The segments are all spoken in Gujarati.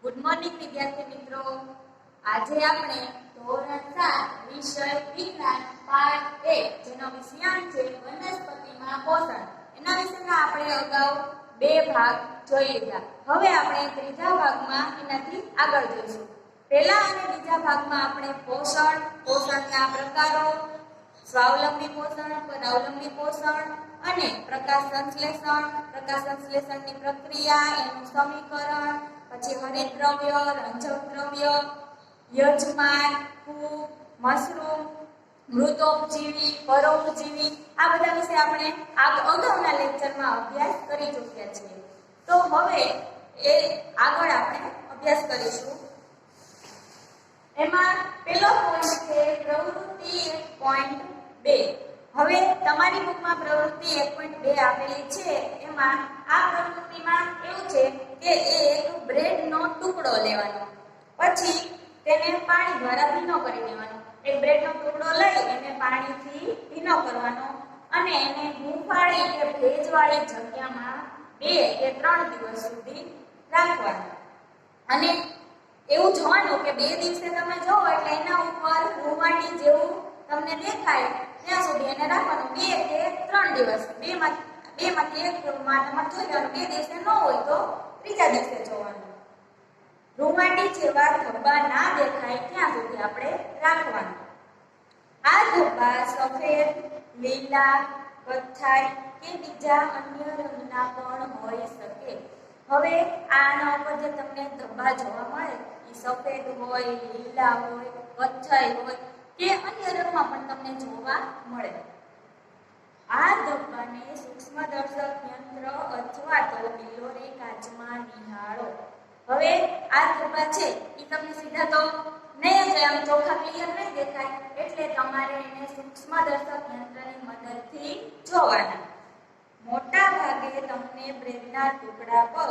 ગુડ મોર્નિંગ વિદ્યાર્થી મિત્રો। આજે આપણે ધોરણ 7 વિષય વિજ્ઞાન પાઠ 1 જેનો વિષયાંક છે વનસ્પતિમાં પોષણ એના વિશેના આપણે અગાઉ બે ભાગ જોઈ લીધા। હવે આપણે ત્રીજા ભાગમાં એનાથી આગળ જઈશું। પહેલા અને બીજા ભાગમાં આપણે પોષણના પ્રકારો, સ્વાવલંબી પોષણ, પરાવલંબી પોષણ અને પ્રકાશ સંશ્લેષણની પ્રક્રિયા, એનું સમીકરણ, પછી હરિતદ્રવ્ય, રંજક દ્રવ્ય, યજમાન, ફૂગ, મશરૂમ, મૃતોપજીવી, પરોપજીવી આ બધા વિશે આપણે અગાઉના લેક્ચરમાં અભ્યાસ કરી ચૂક્યા છીએ। તો હવે આગળ આપણે અભ્યાસ કરીશું। એમાં પહેલો પોઈન્ટ છે પ્રવૃત્તિ 1.2। હવે તમારી બુકમાં પ્રવૃત્તિ 1.2 આપેલી છે। એમાં આ પ્રવૃત્તિમાં એવું છે કે એક બ્રેડનો ટુકડો લેવાનો, પછી તેને પાણી દ્વારા ભીનો કરી દેવાનો। એક બ્રેડનો ટુકડો લઈ એને પાણીથી ભીનો કરવાનો અને એને હૂંફાળી કે ભેજવાળી જગ્યામાં 2 કે 3 દિવસ સુધી રાખવાનો। અને એવું જોવાનું કે 2 દિવસે તમે જોવો એટલે એના ઉપર રૂવાટી જેવું તમને દેખાય ત્યાં સુધી એને રાખવાનું। 2 કે 3 દિવસ બેમાંથી એક માં તમારે જોઈ લેવાનું। 2 દિવસે ન હોય તો ત્રીજા દિવસે જોવાનું। રૂવાટી જેવા ધબ્બા ના દેખાય ત્યાં સુધી આપણે રાખવાનું। આ ધબ્બા સફેદ, લીલા, કથ્થાઈ કે બીજા અન્ય રંગના પણ હોઈ શકે। હવે આના ઉપર જે તમને ધબ્બા જોવા મળે એ સફેદ હોય, લીલા હોય, કથ્થાઈ હોય કે અન્ય રંગમાં પણ તમને જોવા મળે। આ ધબ્બાને સૂક્ષ્મદર્શક યંત્ર અથવા તો બિલોરી કાચમાં નિહાળો। હવે આ ધબ્બા છે એ તમને સીધા તો નહીં જ આમ ચોખ્ખા ક્લિયર નહીં દેખાય, એટલે તમારે એને સૂક્ષ્મદર્શક યંત્રની મદદથી જોવાના। મોટા ભાગે તમને બ્રેડના ટુકડા પર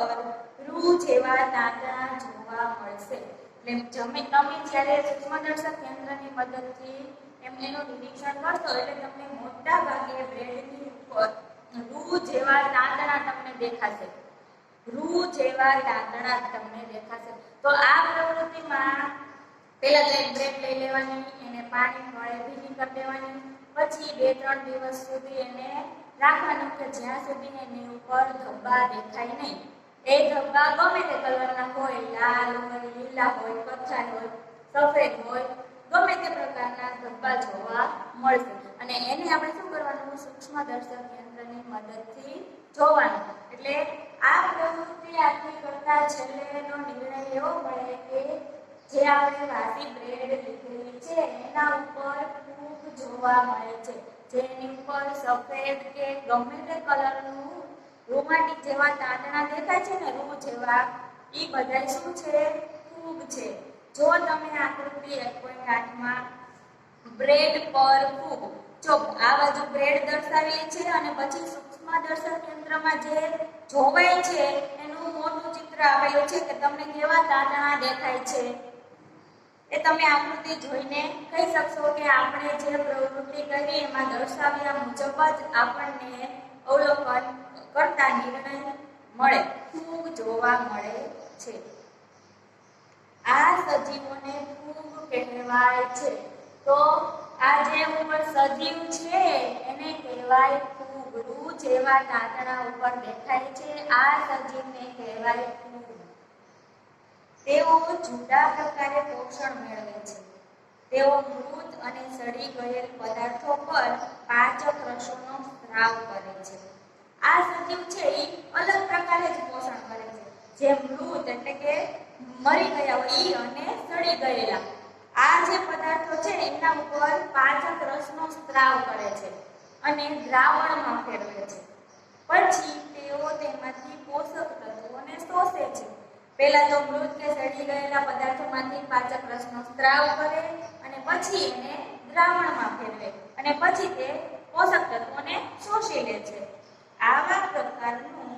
રૂ જેવા તાંતણા જોવા મળશે। એટલે તમે જ્યારે સૂક્ષ્મદર્શક યંત્રની મદદથી એનું નિરીક્ષણ કરશો એટલે તમને મોટા ભાગે બ્રેડની ઉપર રૂ જેવા તાંતણા તમને દેખાશે। તો આ પ્રવૃત્તિમાં પહેલા તો એક બ્રેડ લઈ લેવાની, એને પાણી વડે ભીની કરી દેવાની, પછી 2-3 દિવસ સુધી એને રાખવાનું કે જ્યાં સુધી એની ઉપર ધબ્બા દેખાય નહીં। એ ધબ્બા ગમે તે કલરના હોય, લાલ હોય, લીલા હોય, કથ્થાઈ હોય, સફેદ હોય, ગમે તે પ્રકારના ધબ્બા જોવા મળશે। અને એને આપણે શું કરવાનું? સૂક્ષ્મદર્શક યંત્રની મદદથી જોવાનું। એટલે આ પ્રવૃત્તિ આખી કરતા છેલ્લેનો નિર્ણય એવો મળે કે જે આપણે વાસી બ્રેડ લીધેલી છે એના ઉપર ફૂગ જોવા મળે છે, જેની ઉપર સફેદ કે ગમે તે કલરનું રૂમાટી જેવા તાંતણા દેખાય છે ને, રૂ જેવા, એ બધા શું છે? ફૂગ છે। જો તમે આકૃતિ 1.8માં બ્રેડ પર ફૂગ, જો આ બાજુ બ્રેડ દર્શાવેલી છે અને પછી સૂક્ષ્મદર્શક યંત્રમાં જે જોવાય છે એનું મોટું ચિત્ર આપેલું છે કે તમને કેવા તાંતણા દેખાય છે એ તમે આકૃતિ જોઈને કહી શકશો કે આપણે જે પ્રવૃત્તિ કરી એમાં દર્શાવ્યા મુજબ જ આપણને અવલોકન કરતા નિર્ણય મળે, ફૂગ જોવા મળે છે। આ સજીવોને ફૂગ કહેવાય છે। તો આ જે ઉપર સજીવ છે એને કહેવાય ફૂગ। રૂ જેવા તાંતણા ઉપર દેખાય છે, આ સજીવને કહેવાય ફૂગ। તેઓ જુદા પ્રકારે પોષણ મેળવે છે। તેઓ મૃત અને સડી ગયેલ પદાર્થો પર પાચક રસોનો સ્ત્રાવ કરે છે। આ સજીવ છે એ અલગ પ્રકારે જ પોષણ કરે છે। જે મૃત એટલે કે મરી ગયા હોય અને સડી ગયેલા આ જે પદાર્થો છે એના ઉપર પાચક રસનો સ્ત્રાવ કરે છે અને દ્રાવણમાં ફેરવે છે। પછી તેઓ તેમાંથી પોષક તત્વોને શોષે છે। પહેલા તો મૃત કે સડી ગયેલા પદાર્થોમાંથી પાચક રસનો સ્ત્રાવ કરે અને પછી એને દ્રાવણમાં ફેરવે અને પછી તે પોષક તત્વોને શોષી લે છે। આવા પ્રકારનું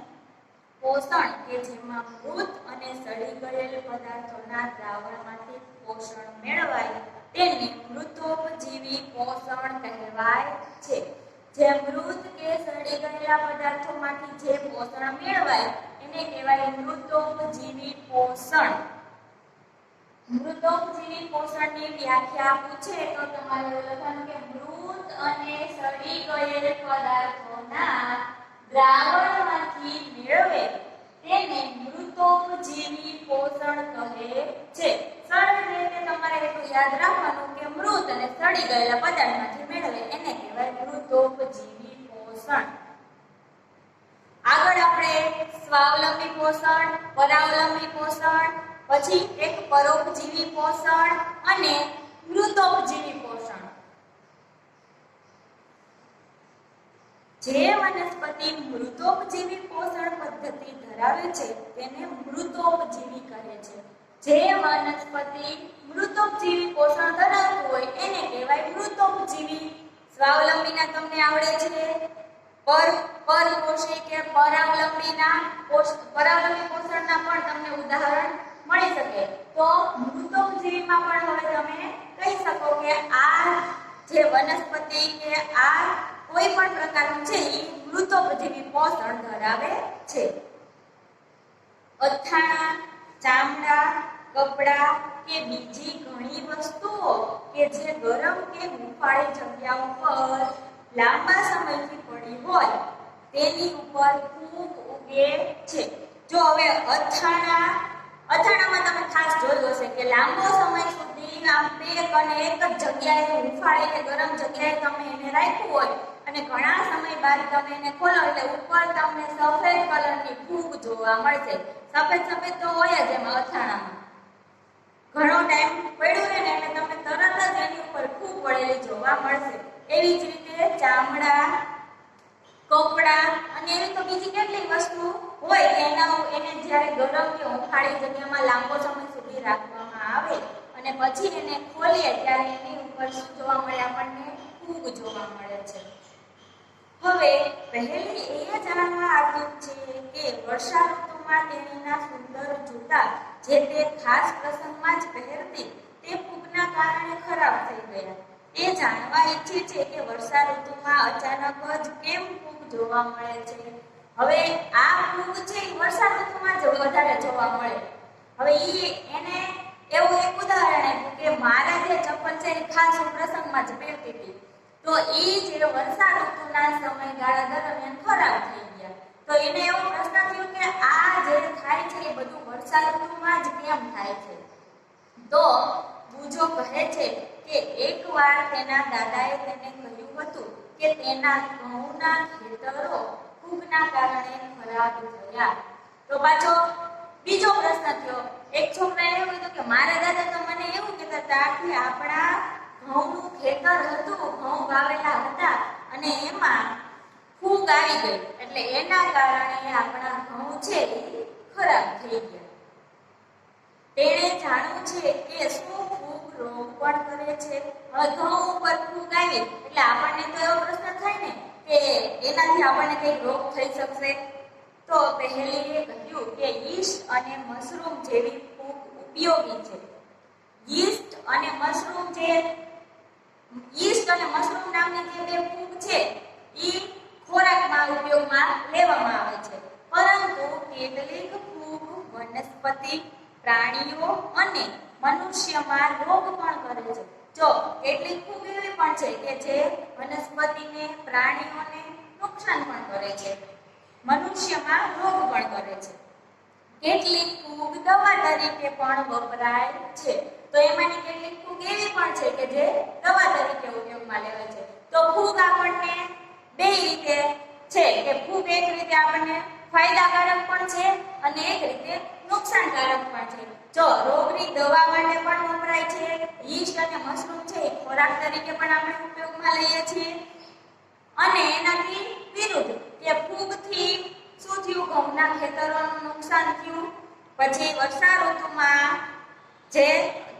પોષણ કે જેમાં મૃત અને સડી ગયેલ પદાર્થોના દ્રાવણમાંથી પોષણ મેળવાય તેને મૃતોપજીવી પોષણ કહેવાય છે। જે મૃત કે સડી ગયેલા પદાર્થોમાંથી જે પોષણ મેળવાય એને કહેવાય મૃતોપજીવી પોષણ। મૃતોપજીવી પોષણની વ્યાખ્યા પૂછે તો તમારે લખવાનું કે મૃત અને સડી ગયેલ પદાર્થોના દ્રાવણમાંથી મેળવે તેને મૃતોપજીવી પોષણ કહે છે. સરળ રીતે તમારે એટલું યાદ રાખવાનું કે મૃત અને સડી ગયેલા પદાર્થમાંથી મેળવે એને કહેવાય મૃતોપજીવી પોષણ. આગળ આપણે સ્વાવલંબી પોષણ, પરાવલંબી પોષણ, પછી એક પરોપજીવી પોષણ અને મૃતોપજીવી પોષણ. જે વનસ્પતિ મૃતોપજીવી પોષણ પદ્ધતિ ધરાવે છે તેને મૃતોપજીવી કહે છે. જે વનસ્પતિ મૃતોપજીવી પોષણ ધરાવતું હોય એને કહેવાય મૃતોપજીવી. સ્વાવલંબીના તમને આવડે છે, પરપોષી કે પરાવલંબી પોષણના પણ તમને ઉદાહરણ મળી શકે. તો મૃતોપજીવીમાં પણ હવે તમે કહી શકો કે આ જે વનસ્પતિ કે આ કોઈ પણ પ્રકારનું છે એ મૃતોપજીવી પોષણ ધરાવે છે. અથાણા, ચામડા, કપડા કે બીજી ઘણી વસ્તુઓ કે જે ગરમ કે હૂંફાળી જગ્યાઓ પર લાંબા સમયથી પડી હોય તેની ઉપર ફૂગ ઉગે છે. જો હવે અથાણામાં તમે ખાસ જોયું હશે કે લાંબો સમય સુધી આમ પેક અને એક જ જગ્યાએ હૂંફાળી કે ગરમ જગ્યાએ તમે એને રાખ્યું હોય અને ઘણા સમય બાદ તમે એને ખોલો એટલે ઉપર તમને સફેદ કલરની ફૂગ જોવા મળશે. સફેદ તો હોય જ એમાં અથાણામાં. ઘણો ટાઈમ પડ્યો રહે ને એટલે તમને તરત જ એની ઉપર ફૂગ પડેલી જોવા મળશે. એવી જ રીતે ચામડા, કપડા અને એવી તો બીજી કેટલીક વસ્તુ હોય એને જ્યારે ગરમ કે હૂંફાળી જગ્યામાં લાંબો સમય સુધી રાખવામાં આવે અને પછી એને ખોલીએ ત્યારે એની ઉપર શું જોવા મળે? આપણને ફૂગ જોવા મળે છે. હવે પહેલી એ જાણવા આવ્યું છે કે વર્ષા ઋતુમાં તેણીના સુંદર જૂતા જે તે ખાસ પ્રસંગમાં જ પહેરતી તે ફૂગના કારણે ખરાબ થઈ ગયા. એ જાણવા ઈચ્છે છે કે વર્ષા ઋતુમાં અચાનક જ કેમ ફૂગ જોવા મળે છે. હવે આ ફૂગ છે એ વર્ષા ઋતુમાં જ વધારે જોવા મળે. હવે એને એવું એક ઉદાહરણ આપ્યું કે મારા જે ચપ્પલ છે એ ખાસ પ્રસંગમાં જ પહેરતી હતી તો એ જે વર્ષા ઋતુના સમયગાળા દરમિયાન ખરાબ થઈ ગયા. તો એને એવો પ્રશ્ન થયો કે આ જે થાય છે એ બધું વર્ષા ઋતુમાં જ કેમ થાય છે? તો બુજો કહે છે કે એકવાર તેના દાદાએ તેને કહ્યું હતું કે તેના ઘઉંના ખેતરો ફૂગના કારણે ખરાબ થયા. તો પાછો બીજો પ્રશ્ન થયો. એક છોકરાએ એવું કીધું કે મારા દાદા તો મને એવું કહેતા હતા કે આપણા ઘઉંનું ખેતર હતું, ઘઉં વાવેલા હતા અને એમાં ફૂગ આવી ગઈ એટલે એના કારણે આપણા ઘઉં છે એ ખરાબ થઈ ગયા. તેણે જાણવું છે કે શું ફૂગ રોગ પણ કરે છે? હવે ઘઉં ઉપર ફૂગ આવી એટલે આપણને તો એવો પ્રશ્ન થાય ને કે એનાથી આપણને કઈ રોગ થઈ શકશે? તો પહેલીએ કહ્યું કે યીસ્ટ અને મશરૂમ જેવી ફૂગ ઉપયોગી છે. યીસ્ટ અને મશરૂમ નામની જે બે ફૂગ છે એ ખોરાકમાં ઉપયોગમાં લેવામાં આવે છે. પરંતુ કેટલીક ફૂગ વનસ્પતિ, પ્રાણીઓ અને મનુષ્યમાં રોગ પણ કરે છે. જો કેટલીક ફૂગ એવી પણ છે કે જે વનસ્પતિને, પ્રાણીઓને નુકસાન પણ કરે છે, મનુષ્યમાં રોગ પણ કરે છે. કેટલીક ફૂગ દવા તરીકે પણ વપરાય છે. તો એમાંની કેટલીક ફૂગ એવી પણ છે કે જે દવા તરીકે ઉપયોગમાં લેવાય છે. તો ફૂગ આપણને બે રીતે છે કે ફૂગ એક રીતે આપણને ફાયદાકારક પણ છે અને એક રીતે નુકસાનકારક પણ છે. જો રોગની દવા માટે પણ વપરાય છે. યીસ્ટ અને મશરૂમ છે એ ખોરાક તરીકે પણ આપણે ઉપયોગમાં લઈએ છીએ. અને એનાથી વિરુદ્ધ કે ફૂગથી શું થયું? ઘઉંના ખેતરોનું નુકસાન થયું. પછી વર્ષા ઋતુમાં જે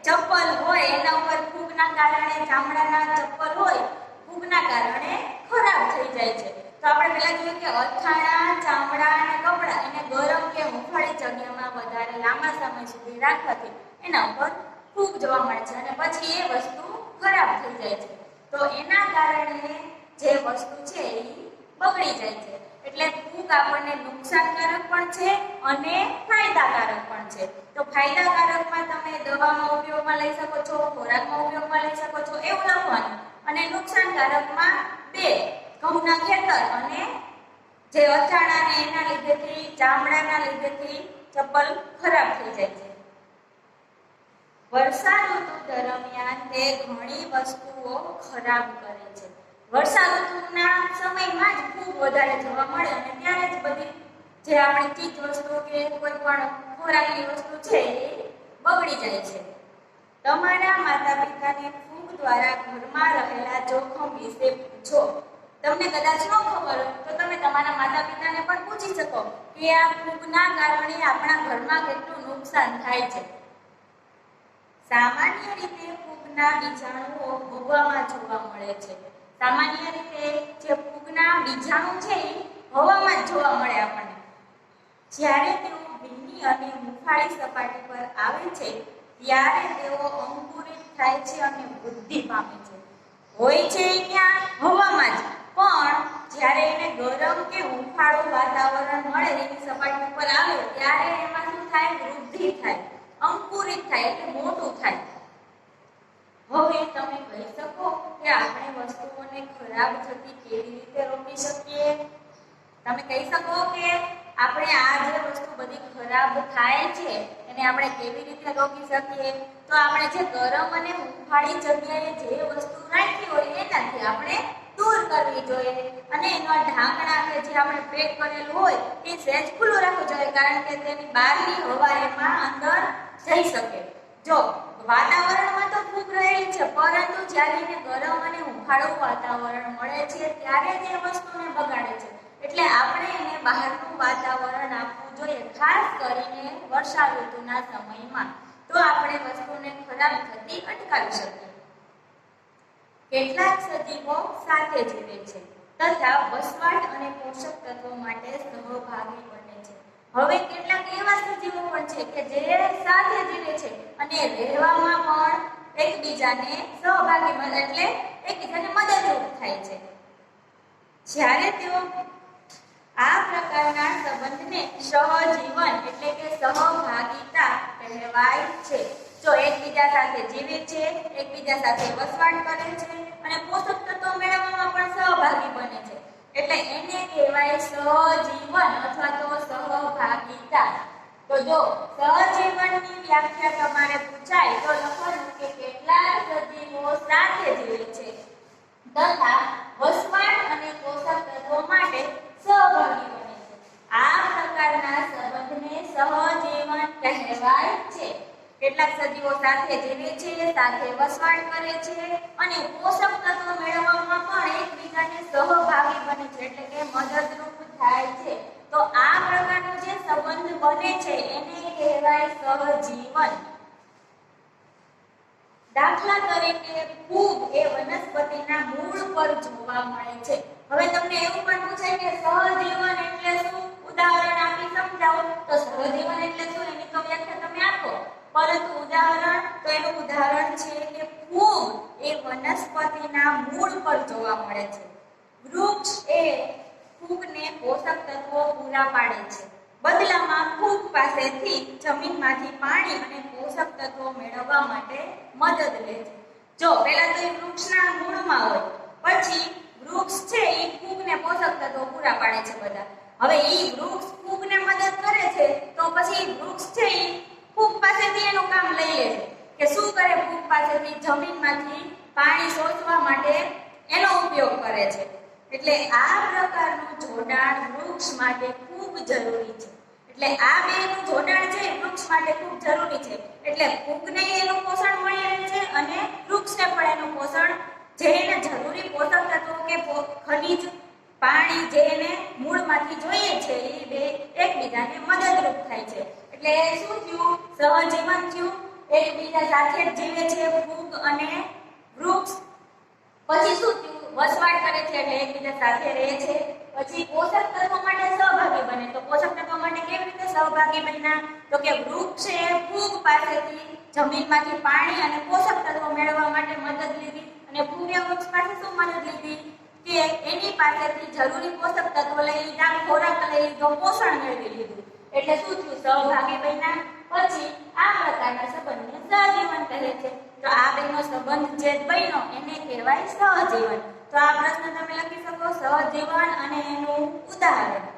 ચપ્પલ હોય એના ઉપર ફૂગના કારણે, ચામડાના ચપ્પલ હોય ફૂગના કારણે ખરાબ થઈ જાય છે. તો આપણે પહેલા જોયું કે અથાણા, ચામડા અને કપડા એને ગરમ કે હૂંફાળી જગ્યામાં વધારે લાંબા સમય સુધી રાખવાથી એના ઉપર ફૂગ જોવા મળે છે અને પછી એ વસ્તુ ખરાબ થઈ જાય છે. તો એના કારણે જે વસ્તુ છે એ બગડી જાય છે. એટલે ફૂગ ફૂગ આપણને નુકસાનકારક પણ છે અને ફાયદાકારક પણ છે. તો ફાયદાકારકમાં તમે દવામાં ઉપયોગમાં લઈ શકો છો, ખોરાકમાં ઉપયોગમાં લઈ શકો છો એવું લખવાનું, અને નુકસાનકારકમાં બે ઘઉંના ખેતર અને જે અથાણા ને એના લીધેથી ચામડાના લીધેથી ચપ્પલ ખરાબ થઈ જાય છે. વર્ષા ઋતુ દરમિયાન તે ઘણી વસ્તુઓ ખરાબ કરે છે. વર્ષા ઋતુના સમયમાં જ ખૂબ વધારે જોવા મળે અને ત્યારે જ બધી જે આપણી ચીજ વસ્તુ કે કોઈ પણ ખોરાકની વસ્તુ છે એ બગડી જાય છે. તમારા માતા પિતાને ફૂગ દ્વારા ઘરમાં રહેલા જોખમ વિશે પૂછો. તમને કદાચ ન ખબર હોય તો તમે તમારા માતા પિતાને પણ પૂછી શકો કે આ ફૂગના કારણે આપણા ઘરમાં કેટલું નુકસાન થાય છે. સામાન્ય રીતે ફૂગના બીજાણુઓ હવામાં જોવા મળે છે. સામાન્ય રીતે જે ફૂગના બીજાણુ છે એ હવામાં જ જોવા મળે આપણને. જ્યારે તેઓ ભીની અને હુંફાળી સપાટી પર આવે છે ત્યારે તેઓ અંકુરિત થાય છે અને વૃદ્ધિ પામે છે. હોય છે ત્યાં હવામાં જ, પણ જ્યારે એને ગરમ કે હુંફાળું વાતાવરણ મળે, એની સપાટી ઉપર આવે ત્યારે એમાં શું થાય? વૃદ્ધિ થાય, અંકુરિત થાય એટલે મોટું થાય. હવે તમે કહી શકો કે આપણે વસ્તુઓને ખરાબ થતી કેવી રીતે રોકી શકીએ? તમે કહી શકો કે આપણે આ જે વસ્તુ બધી ખરાબ થાય છે એને આપણે કેવી રીતે રોકી શકીએ? તો આપણે જે ગરમ અને હુંફાળી જગ્યાએ જે વસ્તુ રાખી હોય એનાથી આપણે દૂર કરવી જોઈએ, અને એના ઢાંકણા કે જે આપણે પેક કરેલું હોય એ સહેજ ખુલ્લું રાખવું જોઈએ, કારણ કે તેની બહારની હવા એમાં અંદર જઈ શકે. જો વાતાવરણમાં તો ફૂગ રહેલી છે, પરંતુ જ્યારે એને ગરમ અને હુંફાળું વાતાવરણ મળે છે ત્યારે તે વસ્તુને બગાડે છે. એટલે આપણે એને બહારનું વાતાવરણ આપવું જોઈએ, ખાસ કરીને વર્ષા ઋતુના સમયમાં. તો આપણે વસ્તુને ખરાબ થતી અટકાવી શકીએ. કેટલાક સજીવો સાથે જીવે છે તથા વસવાટ અને પોષક તત્વો માટે સહભાગી બને છે. હવે કેટલાક એવા સજીવો પણ છે કે જે સાથે જીવે છે અને રહેવામાં પણ એકબીજાને સહભાગી બને, એટલે એકબીજાને મદદરૂપ થાય છે. જ્યારે તેઓ આ પ્રકારના સંબંધને સહજીવન એટલે કે સહભાગિતા કહેવાય છે. જો એકબીજા સાથે જીવે છે, એકબીજા સાથે વસવાટ કરે છે અને પોષક તત્વો મેળવવામાં પણ સહભાગી બને છે, એટલે એને કહેવાય સહજીવન અથવા તો સહભાગિતા. તો જો સહજીવનની વ્યાખ્યા તમારે પૂછાય તો લખવાનું કે કેટલાક સજીવો સાથે જીવે છે તથા વસવાટ અને પોષક તત્વો માટે સહભાગી બને છે. આ પ્રકારના સંબંધને સહજીવન કહેવાય છે. કેટલાક સજીવો સાથે જીવે છે, સાથે વસવાટ કરે છે અને પોષક તત્વો મેળવવામાં પણ એકબીજાને સહભાગી બને છે, એટલે કે મદદરૂપ થાય છે. તો આ પ્રકારનો જે સંબંધ બને છે એને કહેવાય સહજીવન. દાખલા તરીકે ફૂગ એ વનસ્પતિના મૂળ પર જોવા મળે છે. હવે તમને એવું પણ પૂછાય કે સહજીવન એટલે શું? ઉદાહરણ આપી સમજાવો. તો સહજીવન એટલે શું એની તો વ્યાખ્યા તમે આપો, પરંતુ ઉદાહરણ, તો એનું ઉદાહરણ છે કે ફૂગ એ વનસ્પતિના મૂળ પર જોવા મળે છે. વૃક્ષ એ ફૂગને પોષક તત્વો પૂરા પાડે છે. બદલામાં ફૂગ પાસેથી જમીનમાંથી પાણી અને પોષક તત્વો મેળવવા માટે મદદ લે છે. જો પહેલા તો એ વૃક્ષના મૂળમાં હોય, પછી વૃક્ષ છે એ ફૂગને પોષક તત્વો પૂરા પાડે છે બધા. હવે એ વૃક્ષ ફૂગને મદદ કરે છે તો પછી વૃક્ષ છે એ ફૂગ પાસેથી એનું કામ લઈ લે છે કે શું કરે? ફૂગ પાસેથી જમીનમાંથી પાણી શોષવા માટે એનો ઉપયોગ કરે છે. એટલે આ પ્રકારનું જોડાણ વૃક્ષ માટે ખૂબ જરૂરી છે. એટલે આ બેનું જોડાણ છે વૃક્ષ માટે ખૂબ જરૂરી છે. એટલે ફૂગને એનું પોષણ મળી રહે છે અને વૃક્ષને પણ એનું પોષણ, જે એને જરૂરી પોષક તત્વો કે ખનિજ, પાણી જે એને મૂળમાંથી જોઈએ છે એ બે એકબીજાને મદદરૂપ થાય છે. એટલે શું થયું? સહજીવન થયું. એકબીજા સાથે જ જીવે છે ફૂગ અને વૃક્ષ. પછી શું થયું? વસવાટ કરે છે એટલે એકબીજા સાથે રહે છે. પછી પોષક તત્વો માટે સહભાગી બને. તો પોષક તત્વો માટે કેવી રીતે સહભાગી બન્યા? તો કે વૃક્ષે ફૂગ પાસેથી જમીનમાંથી પાણી અને પોષક તત્વો મેળવવા માટે મદદ લીધી, અને ફૂગે વૃક્ષ પાસે શું મદદ લીધી? કે એની પાસેથી જરૂરી પોષક તત્વો લઈ લીધા, ખોરાક લઈ લીધો, પોષણ મેળવી લીધું, એટલે શું થયું? સહભાગી બન્યા. પછી આ પ્રકારના સંબંધને સહજીવન કહે છે. તો આ બેનો સંબંધ જે બન્યો એને કહેવાય સહજીવન. તો આ પ્રશ્ન તમે લખી શકો, સહજીવન અને એનું ઉદાહરણ.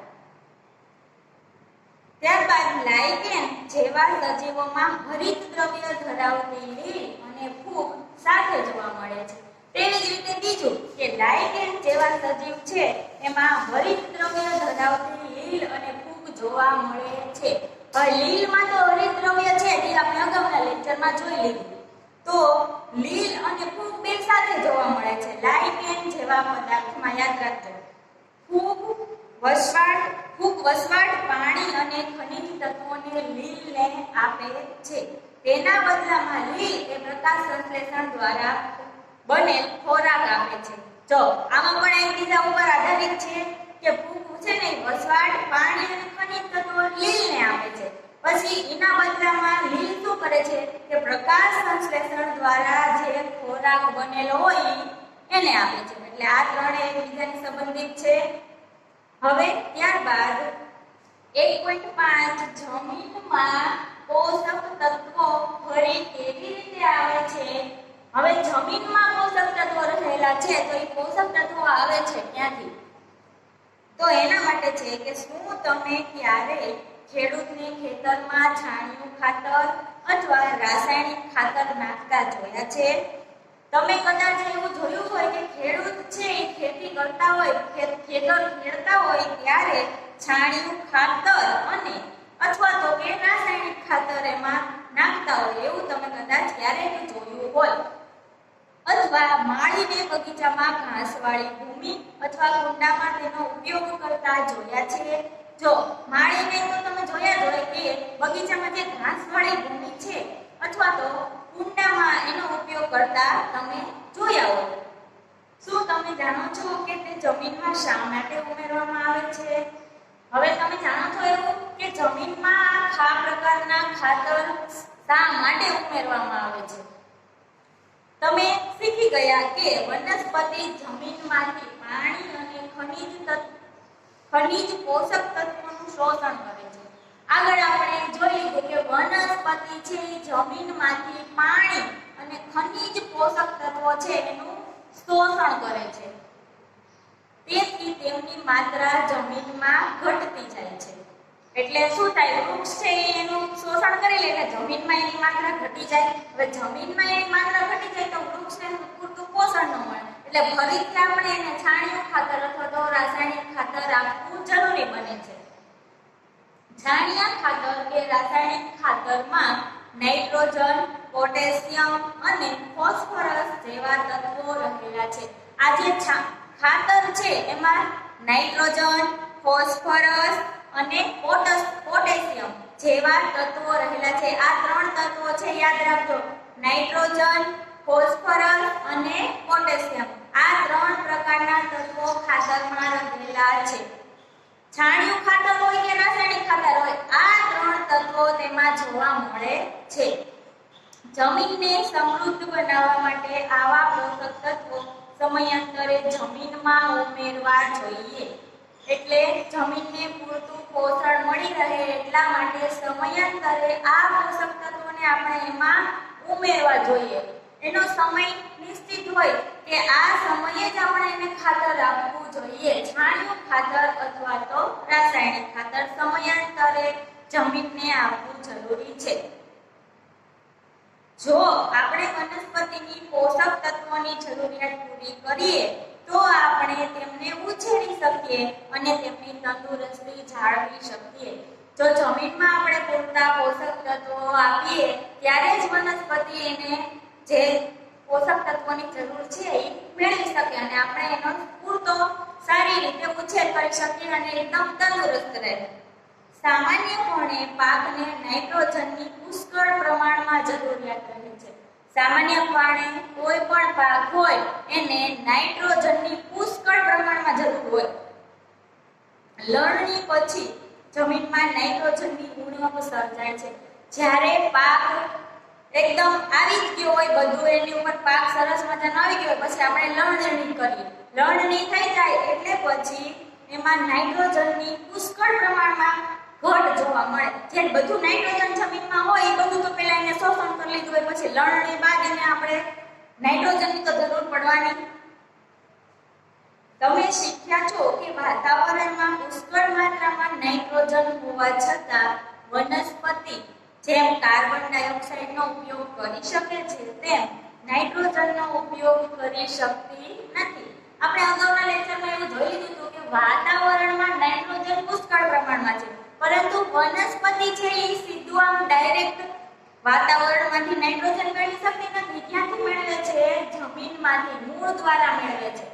ત્યારબાદ લાઇકેન જેવા સજીવોમાં હરિત દ્રવ્ય ધરાવતી લીલ અને ફૂગ સાથે જોવા મળે છે. તેવી જ રીતે બીજું કે લાઇકેન જેવા સજીવ છે એમાં હરિત દ્રવ્ય ધરાવતી લીલ અને ફૂગ જોવા મળે છે. હવે લીલમાં તો હરિત દ્રવ્ય છે જે આપણે અગાઉના લેક્ચરમાં જોઈ લીધું. તો લીલ અને ફૂગ બે સાથે જોવા મળે છે લાઇકેન જેવા પદાર્થમાં. યાદ રાખજો, ફૂગ વસવાટ પાણી અને ખનિજ તત્વોને લીલને આપે છે. તેના બદલામાં લીલ એ પ્રકાશ સંશ્લેષણ દ્વારા બનેલ ખોરાક આપે છે. જો આમાં પણ એકબીજા ઉપર આધારિત છે કે ફૂગ છે ને વસવાટ પાણી અને ખનિજ તત્વો લીલને આપે છે. પછી એના બદલામાં લીલ શું કરે છે કે પ્રકાશ સંશ્લેષણ દ્વારા જે ખોરાક બનેલો હોય એને આપે છે. એટલે આ ત્રણે એકબીજાની સંબંધિત છે. હવે ત્યારબાદ 1.5 જમીનમાં પોષક તત્વો ફરી કેવી રીતે આવે છે? હવે જમીનમાં પોષક તત્વો રહેલા છે તો એ પોષક તત્વો આવે છે ક્યાંથી? તો એના માટે છે કે શું તમે ક્યારે ખેડૂતને ખેતરમાં છાણિયું ખાતર અથવા રાસાયણિક ખાતર નાખતા જોયા છે? તમે કદાચ એવું જોયું હોય કે ખેડૂત છે એ ખેતી કરતા હોય, ખેતર ખેડતા હોય ત્યારે છાણિયું ખાતર અને અથવા તો કે રાસાયણિક ખાતર એમાં નાખતા હોય, એવું તમે કદાચ ક્યારેક જોયું હોય. અથવા માળીને બગીચામાં ઘાસવાળી ભૂમિ અથવા કુંડામાં તેનો ઉપયોગ કરતા જોયા છે. જો માળીને તો તમે જોયા જ હોય કે બગીચામાં જે ઘાસવાળી ભૂમિ છે અથવા તો કુંડામાં એનો ઉપયોગ કરતા તમે જોયા હોય. શું તમે જાણો છો કે તે જમીનમાં શા માટે ઉમેરવામાં આવે છે? હવે તમે જાણો છો એવું કે જમીનમાં આ પ્રકારના ખાતર શા માટે ઉમેરવામાં આવે છે? તમે શીખી ગયા કે વનસ્પતિ જમીનમાંથી પાણી અને ખનિજ પોષક તત્વોનું શોષણ કરે છે. આગળ આપણે જોઈ લીધું કે વનસ્પતિ છે જમીનમાંથી પાણી અને ખનિજ પોષક તત્વો છે એનું શોષણ કરે છે. તેથી તેમની માત્રા જમીનમાં ઘટતી જાય છે. એટલે શું થાય? વૃક્ષ છે એનું શોષણ કરી લે એટલે જમીનમાં એની માત્રા ઘટી જાય. હવે જમીનમાં એની માત્રા ઘટી જાય તો વૃક્ષને પૂરતું પોષણ ન મળે. એટલે ફરીથી આપણે એને છાણિયું ખાતર અથવા તો રાસાયણિક ખાતર આપવું જરૂરી બને છે. છાણિયા ખાતર કે રાસાયણિક ખાતરમાં નાઇટ્રોજન, પોટેશિયમ અને ફોસ્ફરસ જેવા તત્વો રહેલા છે. આ જે ખાતર છે એમાં નાઇટ્રોજન, ફોસ્ફરસ અને પોટેશિયમ જેવા તત્વો રહેલા છે. આ ત્રણ તત્વો છે, યાદ રાખજો. નાઇટ્રોજન, ફોસ્ફરસ અને પોટેશિયમ, આ ત્રણ પ્રકારના તત્વો ખાતરમાં રહેલા છે. છાણિયું ખાતર હોય કે રાસાયણિક ખાતર હોય, આ ત્રણ તત્વો તેમાં જોવા મળે છે. જમીનને સમૃદ્ધ બનાવવા માટે આવા પોષક તત્વો સમયાંતરે જમીનમાં ઉમેરવા જોઈએ. એટલે જમીનને પૂરતું પોષણ મળી રહે એટલા માટે સમયાંતરે આ પોષક તત્વોને આપણે એમાં ઉમેરવા જોઈએ. એનો સમય નિશ્ચિત હોય કે આ સમયે જ આપણે એને ખાતર આપવું જોઈએ. છાણિયું ખાતર અથવા તો રાસાયણિક ખાતર સમયાંતરે જમીનને આપવું જરૂરી છે. જો આપણે વનસ્પતિની પોષક તત્વોની જરૂરિયાત પૂરી કરીએ તો આપણે તેમને ઉછેરી શકીએ અને તેમની તંદુરસ્તી જાળવી શકીએ. જો જમીનમાં આપણે પૂરતા પોષક તત્વો આપીએ ત્યારે જ વનસ્પતિ એને જે પોષક તત્વોની જરૂર છે એ મેળવી શકે અને આપણે એનો પૂરતો સારી રીતે ઉછેર કરી શકીએ અને એકદમ તંદુરસ્ત રહે. સામાન્યપણે પાકને નાઇટ્રોજનની પુષ્કળ પ્રમાણમાં જરૂરિયાત રહે છે. સામાન્યપણે કોઈ પણ પાક હોય એને નાઇટ્રોજનની પુષ્કળ પ્રમાણમાં જરૂર હોય. લણણી પછી જમીનમાં નાઇટ્રોજનની ઉણપ સર્જાય છે. જ્યારે પાક એકદમ આવી જ ગયો હોય, બધું એની ઉપર પાક સરસ મજાનો આવી ગયો પછી આપણે લણણી કરીએ. લણણી થઈ જાય એટલે પછી એમાં નાઇટ્રોજનની પુષ્કળ પ્રમાણમાં ઘટ જોવા મળે. જે બધું નાઇટ્રોજન જમીનમાં હોય એ બધું તો પહેલા એને શોષણ કરી લીધું હોય, પછી લણણી બાદ એને આપણે નાઇટ્રોજનની તો જરૂર પડવાની. તમે શીખ્યા છો કે વાતાવરણમાં પુષ્કળ માત્રામાં નાઇટ્રોજન હોવા છતાં વનસ્પતિ જેમ કાર્બન ડાયોક્સાઇડનો ઉપયોગ કરી શકે છે તેમ નાઇટ્રોજનનો ઉપયોગ કરી શકતી નથી. આપણે અગાઉના લેક્ચરમાં એવું જોઈ લીધું હતું કે વાતાવરણમાં નાઇટ્રોજન પુષ્કળ પ્રમાણમાં છે, પરંતુ વનસ્પતિ છે એ સીધું આમ ડાયરેક્ટ વાતાવરણમાંથી નાઇટ્રોજન મેળવી શકતી નથી. ક્યાંથી મેળવે છે? જમીનમાંથી, મૂળ દ્વારા મેળવે છે.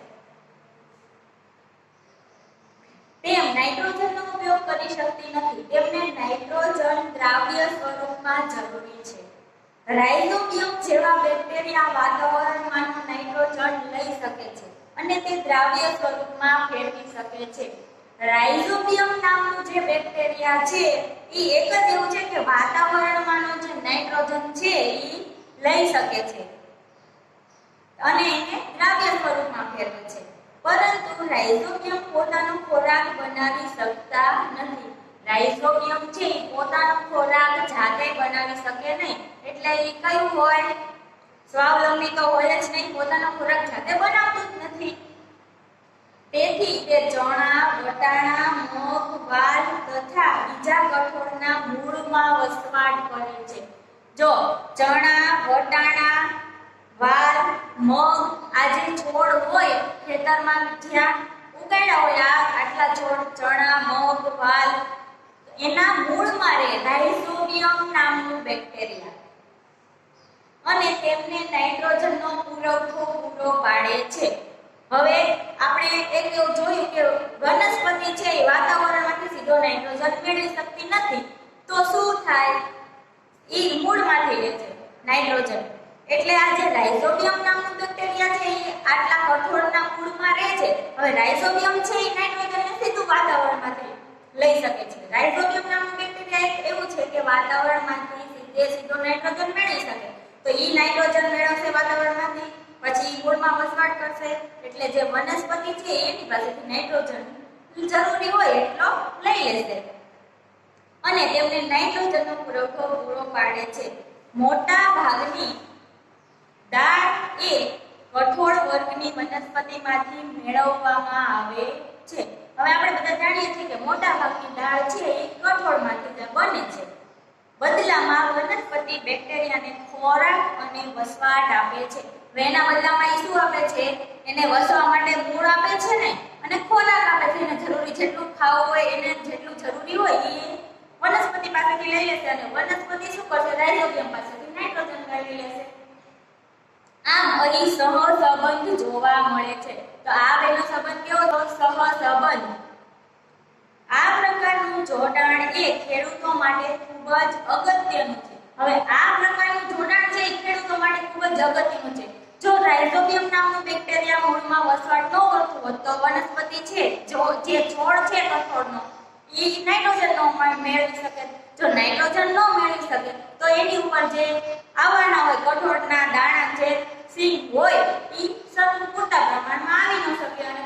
તેમ નાઇટ્રોજનનો ઉપયોગ કરી શકતી નથી. તેમને નાઇટ્રોજન દ્રાવ્ય સ્વરૂપમાં જરૂરી છે. રાઇઝોબિયમ જેવા બેક્ટેરિયા વાતાવરણમાંનો નાઇટ્રોજન લઈ શકે છે અને તે દ્રાવ્ય સ્વરૂપમાં ફેરવી શકે છે. રાઇઝોબિયમ નામનું જે બેક્ટેરિયા છે એ એક જ એવું છે કે વાતાવરણમાંનો જે નાઇટ્રોજન છે એ લઈ શકે છે અને એને દ્રાવ્ય સ્વરૂપમાં ફેરવે છે. પરંતુ રાઇઝોબિયમ પોતાનો ખોરાક બનાવી શકતા નથી. રાઇઝોબિયમ છે એ પોતાનો ખોરાક જાતે બનાવી શકે નહીં. એટલે એ કયું હોય? સ્વાવલંબી તો હોય જ નહીં, પોતાનો ખોરાક જાતે બનાવતું જ નથી. તેથી તે ચણા, વટાણા, મગ, વાલ તથા બીજા કઠોળના મૂળમાં વસવાટ કરે છે. જો ચણા, વટાણા, વાલ, મગ આ જે છોડ હોય ખેતરમાં જ્યાં ઉગાડ્યા હોય આટલા છોડ ચણા, મગ, વાલ એના મૂળમાં રહે રાઇઝોબિયમ નામનું બેક્ટેરિયા અને તેમને નાઇટ્રોજનનો પુરવઠો પૂરો પાડે છે. હવે આપણે એક એવું જોયું કે વનસ્પતિ છે એ વાતાવરણમાંથી સીધો નાઇટ્રોજન મેળવી શકતી નથી, તો શું થાય? એ મૂળમાંથી લે છે નાઇટ્રોજન. એટલે આ જે રાઇઝોબિયમ નામનું બેક્ટેરિયા છે એ આટલા કઠોળના મૂળમાં રહે છે. હવે રાઇઝોબિયમ છે એ નાઇટ્રોજનને સીધું વાતાવરણમાંથી લઈ શકે છે. રાઇઝોબિયમ નામનું બેક્ટેરિયા એક એવું છે કે વાતાવરણમાંથી સીધો નાઇટ્રોજન મેળવી શકે. તો એ નાઇટ્રોજન મેળવશે વાતાવરણમાંથી, પછી મૂળમાં વસવાટ કરશે. એટલે જે વનસ્પતિ છે એની પાસેથી નાઇટ્રોજન જરૂરી હોય એટલો લઈ લેશે અને તેમને નાઇટ્રોજનનો પુરવઠો પૂરો પાડે છે. મોટા ભાગની દાળ એ કઠોળ વર્ગની વનસ્પતિમાંથી મેળવવામાં આવે છે. હવે આપણે બધા જાણીએ છીએ કે મોટા ભાગની દાળ છે એ કઠોળમાંથી જ બને છે. બદલામાં વનસ્પતિ બેક્ટેરિયાને ખોરાક અને વસવાટ આપે છે. એના બદલામાં એ શું આપે છે? એને વસવા માટે મૂળ આપે છે ને, અને ખોરાક આપે છે. એને જરૂરી જેટલું ખાવું હોય, એને જેટલું જરૂરી હોય એ વનસ્પતિ પાસેથી લઈ લેશે અને વનસ્પતિ શું કરશે? રાઇઝોબિયમ પાસેથી નાઇટ્રોજન મેળવી લેશે. આમ અહીં સહસંબંધ જોવા મળે છે. તો આ બેનો સંબંધ કેવો? તો સહસંબંધ. આ પ્રકારનું જોડાણ એ ખેડૂતો માટે ખૂબ જ અગત્યનું છે. હવે આ પ્રકારનું જોડાણ છે એ ખેડૂતો માટે ખૂબ જ અગત્યનું છે. જો રાઇઝોબિયમ નામનું બેક્ટેરિયા મૂળમાં વસવાટ ન કરતું હોત તો વનસ્પતિ છે જે છોડ છે કઠોળનો એ નાઇટ્રોજન ન મેળવી શકે. જો નાઇટ્રોજન ન મેળવી શકે તો એની ઉપર જે આવવાના હોય કઠોળના દાણા જે સિંગ હોય એ પૂરતા પ્રમાણમાં આવી ન શકે અને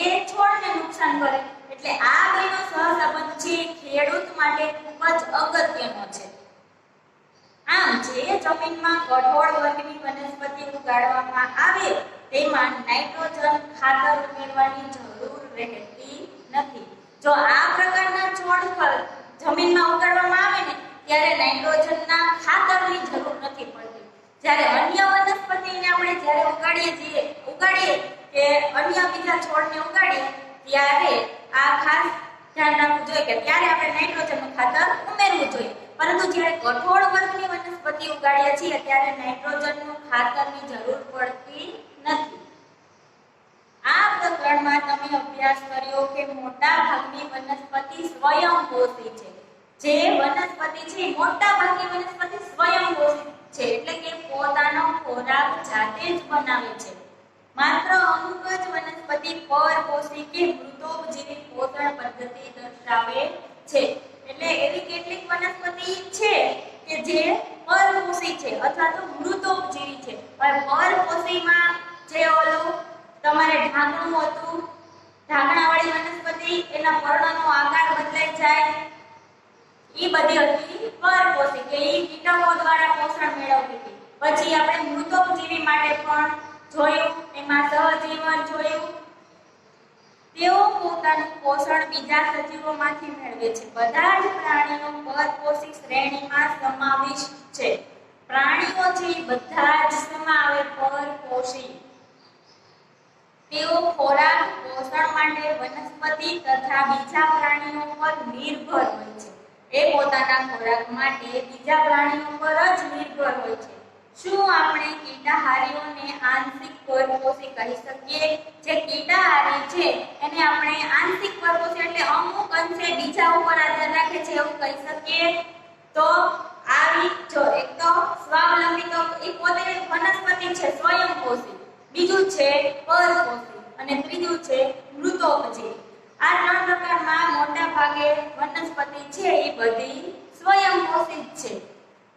એ છોડને નુકસાન કરે. એટલે આ બેનો સહસંબંધ છે ખેડૂત માટે ખૂબ જ અગત્યનો છે. આમ જે જમીનમાં કઠોળ વર્ગની વનસ્પતિ ઉગાડવામાં આવે તેમાં નાઇટ્રોજન ખાતર ઉમેરવાની જરૂર રહેતી નથી. જો આ પ્રકારના છોડ જમીનમાં ઉગાડવામાં આવે ને ત્યારે નાઇટ્રોજનના ખાતરની જરૂર નથી પડતી. જ્યારે અન્ય વનસ્પતિને આપણે જ્યારે ઉગાડીએ કે અન્ય બીજા છોડને ઉગાડીએ ત્યારે આ ખાસ ધ્યાન રાખવું જોઈએ કે ત્યારે આપણે નાઇટ્રોજનનું ખાતર ઉમેરવું જોઈએ. પરંતુ જ્યારે કઠોળ વર્ગની વનસ્પતિ ઉગાડીએ છીએ ત્યારે નાઇટ્રોજનનું ખાતરની જરૂર પડતી નથી. આ પ્રકરણમાં તમે અભ્યાસ કર્યો કે મોટા ભાગની વનસ્પતિ સ્વયંપોષી છે. જે વનસ્પતિ છે મોટા ભાગની વનસ્પતિ સ્વયંપોષી છે, એટલે કે પોતાનો ખોરાક જાતે જ બનાવે છે. માત્ર અમુક જ વનસ્પતિ પરપોષી કે મૃતોપજીવી પોષણ પદ્ધતિ દર્શાવે છે. એટલે એવી કેટલીક વનસ્પતિ છે કે જે પરપોષી છે અથવા તો મૃતોપજીવી છે. પરપોષીમાં જે ઓલું તમારે ઢાંકણું હતું, ઢાંકણાવાળી વનસ્પતિ પર્ણનો આકાર બદલાઈ જાય ઈ બધી હતી પરપોષી કે ઈ કીટકો દ્વારા પોષણ મેળવતી હતી. પછી આપણે મૃતોપજીવી માટે પણ જોયું, એમાં સહજીવન જોયું. તેઓ પોતાનું પોષણ બીજા સજીવોમાંથી મેળવે છે. બધા જ પ્રાણીઓ પરપોષી શ્રેણીમાં સમાવિષ્ટ છે. પ્રાણીઓ છે બધા જ સમાવે પરપોષી. તેઓ ખોરાક પોષણ માટે વનસ્પતિ તથા બીજા પ્રાણીઓ પર નિર્ભર હોય છે. એ પોતાના ખોરાક માટે બીજા પ્રાણીઓ પર જ નિર્ભર હોય છે. શું આપણે કીટાહારીઓને આંશિક પરપોષી કહી શકીએ? જે કીટાહારી છે એને આપણે આંશિક પરપોષી એટલે અમુક અંશે બીજા ઉપર આધાર રાખે છે એવું કહી શકીએ? તો આવી જો એક તો સ્વાવલંબી તો એ પોતે વનસ્પતિ છે સ્વયંપોષી, બીજું છે પરપોષી અને ત્રીજું છે મૃતોપજીવી. આ ત્રણ પ્રકારમાં મોટા ભાગે વનસ્પતિ છે એ બધી સ્વયંપોષી જ છે.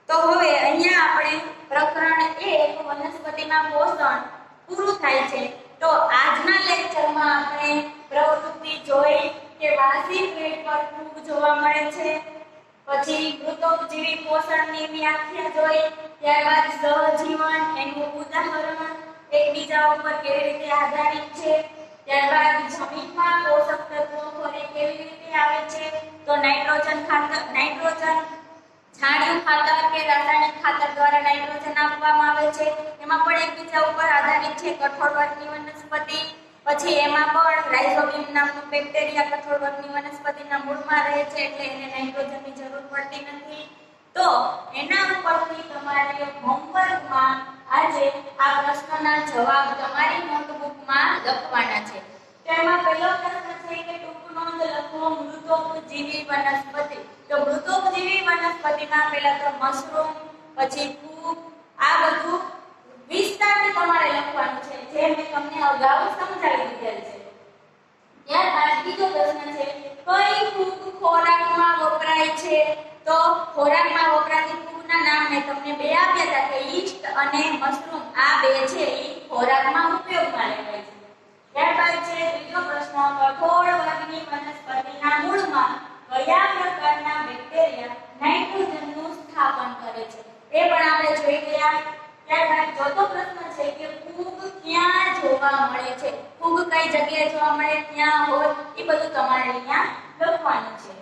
તો હવે અહીંયા આપણે પ્રકરણ 1 વનસ્પતિમાં પોષણ પૂરું થાય છે. તો આજના લેક્ચરમાં આપણે પ્રવૃત્તિ જોઈ કે વાસી પેડ પર ફૂગ જોવા મળે છે, પછી મૃતોપજીવી પોષણની વ્યાખ્યા જોઈ, ત્યારબાદ સહજીવન એનું ઉદાહરણ, એકબીજા ઉપર કેવી રીતે આધારિત છે, ત્યારબાદ જમીનમાં પોષક તત્વો ફરી કેવી રીતે આવે છે, તો નાઇટ્રોજન છાણિયું ખાતર કે રાસાયણિક ખાતર દ્વારા નાઇટ્રોજન આપવામાં આવે છે, એમાં પણ એકબીજા ઉપર આધારિત છે. કઠોળ વર્ગની વનસ્પતિ, પછી એમાં પણ રાઇઝોબિયમ નામનું બેક્ટેરિયા કઠોળ વર્ગની વનસ્પતિના મૂળમાં રહે છે એટલે એને નાઇટ્રોજનની જરૂર પડતી નથી. તો એના ઉપરથી તમારે હોમવર્કમાં આજે આ પ્રશ્નના જવાબ તમારી નોટબુકમાં લખવાના છે. તો એમાં પહેલો પ્રશ્ન છે કે ટૂંક નોંધ લખો મૃતોપજીવી વનસ્પતિ. તો મૃતોપજીવી વનસ્પતિમાં પહેલા તો મશરૂમ, પછી ફૂગ, આ બધું વિસ્તારથી તમારે લખવાનું છે જે મેં તમને અગાઉ સમજાવી દીધેલ છે. ત્યારબાદ બીજો પ્રશ્ન છે કઈ ફૂગ ખોરાકમાં વપરાય છે? તો ખોરાકમાં વપરાતી ફૂગના નામ મેં તમને બે આપ્યા હતા કે યીસ્ટ અને મશરૂમ, આ બે છે એ ખોરાકમાં ઉપયોગમાં લેવાય છે. ત્યારબાદ છે ત્રીજો પ્રશ્ન કઠોળ વર્ગની વનસ્પતિના મૂળમાં કયા પ્રકારના બેક્ટેરિયા નાઇટ્રોજનનું સ્થાપન કરે છે? એ પણ આપણે જોઈ ગયા. ત્યારબાદ ચોથો પ્રશ્ન છે કે ફૂગ ક્યાં જોવા મળે છે? ફૂગ કઈ જગ્યાએ જોવા મળે, ક્યાં હોય, એ બધું તમારે અહીંયા લખવાનું છે.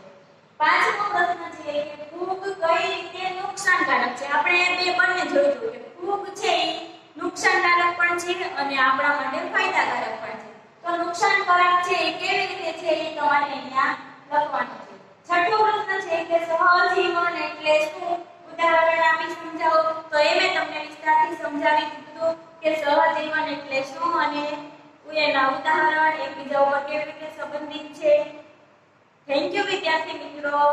પાંચમો પ્રશ્ન છે કે ફૂગ કઈ રીતે નુકસાનકારક છે? આપણે બે બંને જોઈશું કે ફૂગ છે એ નુકસાનકારક પણ છે અને આપણા માટે ફાયદાકારક પણ છે. તો નુકસાનકારક છે એ કેવી રીતે છે એ તમારે અહીંયા લખવાનું છે. છઠ્ઠો પ્રશ્ન છે કે સહજીવન એટલે શું? ઉદાહરણ આપી સમજાવો. તો એ મેં તમને વિસ્તારથી સમજાવી દીધું કે સહજીવન એટલે શું અને એના ઉદાહરણ એકબીજા ઉપર કેવી રીતે સંબંધિત છે. થેન્ક યુ વિદ્યાર્થી મિત્રો.